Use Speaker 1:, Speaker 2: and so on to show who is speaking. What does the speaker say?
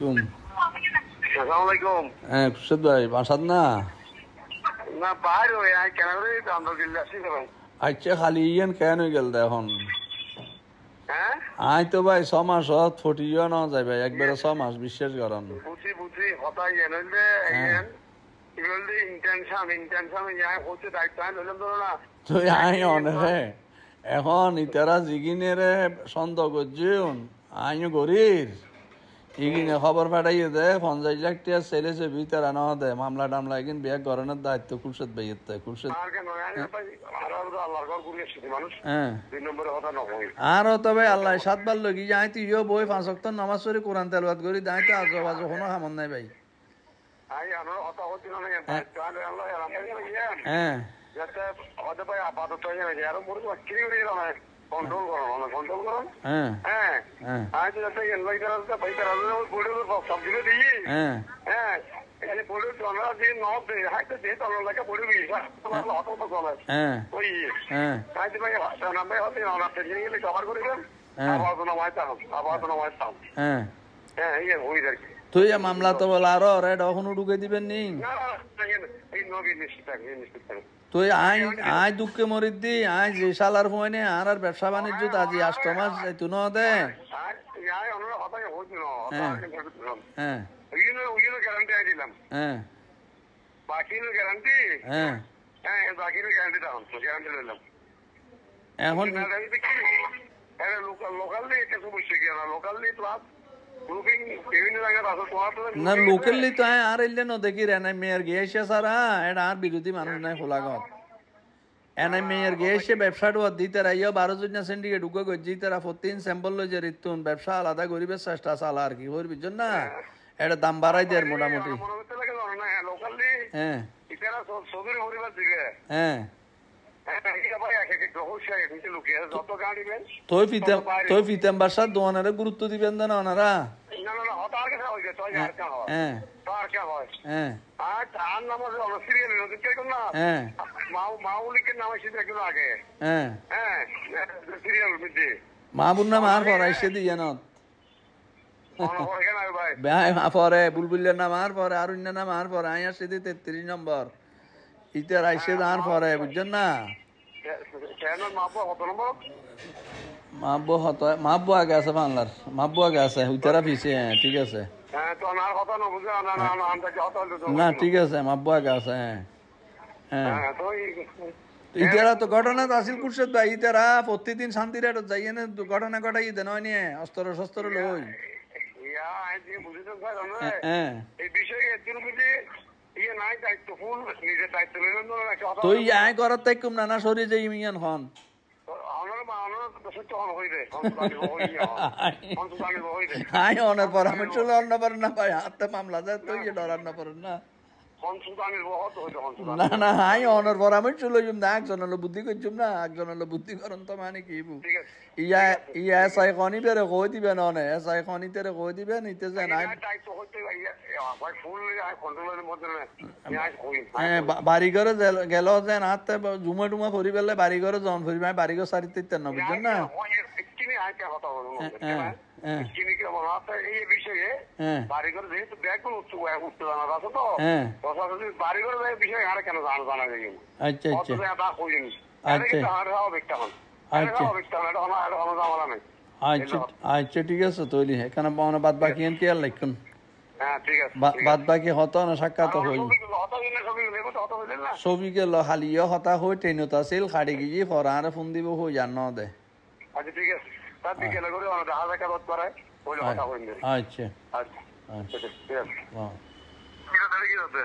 Speaker 1: তুম
Speaker 2: আসসালামু আলাইকুম।
Speaker 1: হ্যাঁ খুরশেদ ভাই বাসাত না
Speaker 2: না বাইরে হয়ে আই কেন রে আমরা গেলে আসি ভাই।
Speaker 1: আচ্ছা খালি ইয়ান কেন গেল এখন
Speaker 2: হ্যাঁ
Speaker 1: আই তো ভাই 6 মাস হত ফটিও না যাই ভাই একবারে 6 মাস বিশ্বাস করেন
Speaker 2: বুঝি হতাই এনলে
Speaker 1: হ্যাঁ
Speaker 2: এগুলো ইন্টেনশন ইয়া হচ্ছে দায়িত্ব হইলাম ধরো না।
Speaker 1: তো আই অনেকে এখন ইতারা জিগিনেরে সন্দেহ করছুন আইও গরির ইগিনে খবর পাঠাইয়ে দে 50 লাখ টাকা ছেলে সে ভিতরে না দে মামলা টামলা এগিন বিয়ে করানোর দায়িত্ব খুরশেদ ভাই এতে খুরশেদ
Speaker 2: আর কেন আল্লাহর ঘর ঘুরে এসেছি মানুষ
Speaker 1: হ্যাঁ
Speaker 2: 2 নম্বরে কথা না হই
Speaker 1: আরো তবে আল্লাহ 7 বার লগি যাই তুই বই 5 ওয়াক্ত নামাজ পড়ি কোরআন তেলাওয়াত করি দাই তো আজ বাজ কোনো হামন নাই ভাই
Speaker 2: আই আমার কথা হচ্ছে না তাহলে আল্লাহ
Speaker 1: হ্যাঁ
Speaker 2: যাতে হতে পারে আপাতত আর মোর কিনে করে কন্ট্রোল করো
Speaker 1: হ্যাঁ
Speaker 2: হ্যাঁ
Speaker 1: হ্যাঁ
Speaker 2: আজ যাতে ইনভাইটার আছে পয়সা আছে ওই বোর্ডে সব দিকে দিই
Speaker 1: হ্যাঁ
Speaker 2: হ্যাঁ এই বোর্ডে তোমরা যে নব দে হাইতে দে তোমরা লাগা বোর্ডে বিশা তোমার অত তো চলে
Speaker 1: হ্যাঁ
Speaker 2: ওই
Speaker 1: হ্যাঁ
Speaker 2: আজ ভাই নাম্বার হতে না পেছনে গেলে কভার করে দেন আবার তো না মাইতাম
Speaker 1: হ্যাঁ
Speaker 2: হ্যাঁ এই হই যাচ্ছে
Speaker 1: তুই মামলা তো বল আরো রেড এখনো ঢুকে দিবেন নি
Speaker 2: না এই নবী নিশ্চিত
Speaker 1: তুই আই দুঃখে মরি দি আই যে সালার ফোনে আর ব্যবসা বাণিজ্য আজি 8 মাস যাইতো না দে
Speaker 2: আয় অন্য কথা হচ্ছে না
Speaker 1: হ্যাঁ
Speaker 2: ওইগুলো গ্যারান্টি দিলাম
Speaker 1: হ্যাঁ
Speaker 2: বাকির গ্যারান্টি
Speaker 1: হ্যাঁ
Speaker 2: হ্যাঁ বাকির গ্যারান্টি দাও গ্যারান্টি নিলাম
Speaker 1: এখন
Speaker 2: লোকালি কিছু বুঝছে কি না লোকালি প্লাস গ্রুপিং বিভিন্ন জায়গায় আছে তোমার
Speaker 1: না লোকালি তো আর এলে ন দেখি রে নাই মেয়ের গিয়েছে সারা এটা আর বিরোধী মানুষ নাই খোলাগত এনাই মেয়ের গিয়েছে ব্যবসাটা দিতে রাইয়া 12 জন সিন্ডিকেট ঢুকে গজি তারা 14 স্যাম্পল লই যে রিতুন ব্যবসা আলাদা করিবে চেষ্টা চালা আর কি করবি জন্য না এটা দাম বাড়াই দেয় মোটামুটি হ্যাঁ হ্যাঁ তুই ফিতেম বাসার দোয়ানারে গুরুত্ব দিবেন না ওনারা হ্যাঁ হ্যাঁ হ্যাঁ মাহবুর নাম আর পড়াইছে দিয়ে ন ভাই মা পরে বুলবুলের নাম আর পরে আর অন্য নাম আর পরে আই আসছে 33 নম্বর ইতার আইসে আর পরে বুঝছেন না মাহবু আগে আছে বাংলার মাহবু আগে আছে উতারা পিছে ঠিক আছে না ঠিক আছে মাহবু আগে আছে হ্যাঁ ইতারা তো ঘটনা আসিল কুরশেদ ভাই ইতারা প্রতিদিন শান্তির যাইয়ে না ঘটনা ঘটাই দেন হয় নিয়ে অস্ত্র শস্ত্র লই হ্যাঁ তুই আয় করার তাই কম না সরি যে ইমিয়ান হন আয় অনার পরামর্শ অন্য পারেন না ভাই হাতে মামলা যায় তুই ডরার না পারেন না না না হাই অনর পরামর্শ লইম না একজন হলো বুদ্ধি করছুম না একজন হলো বুদ্ধি করন তো মানে কি ইয়া ইয়া এসআই খনি বেরে কই দিবেন অনে এসআই খনি তেরে কই দিবেন ইতে যে না বাড়ি ঘরে গেল যে হাতে জুমা টুমা ফরি পেলে বাড়ি ঘরে জন ফরি বাড়ি ঘর সারিতে না বুঝছেন না আচ্ছা ঠিক আছে তৈরি এখানে বাদ বাকি কি আর লিখুন বাদ বাকি হতো না সাক্ষাৎ হইল ছবি গেল হালিও হতা হই ট্রেনত আছিল খাড়ি গিয়ে ফরারে ফোন দিব হই জান দে
Speaker 2: আচ্ছা ঠিক আছে তার বিকেলে করে আমরা দেখা দেখা বাদ করায় ওই কথা হইল
Speaker 1: আচ্ছা
Speaker 2: আচ্ছা ঠিক আছে
Speaker 1: বাহ
Speaker 2: কি কথা কি হচ্ছে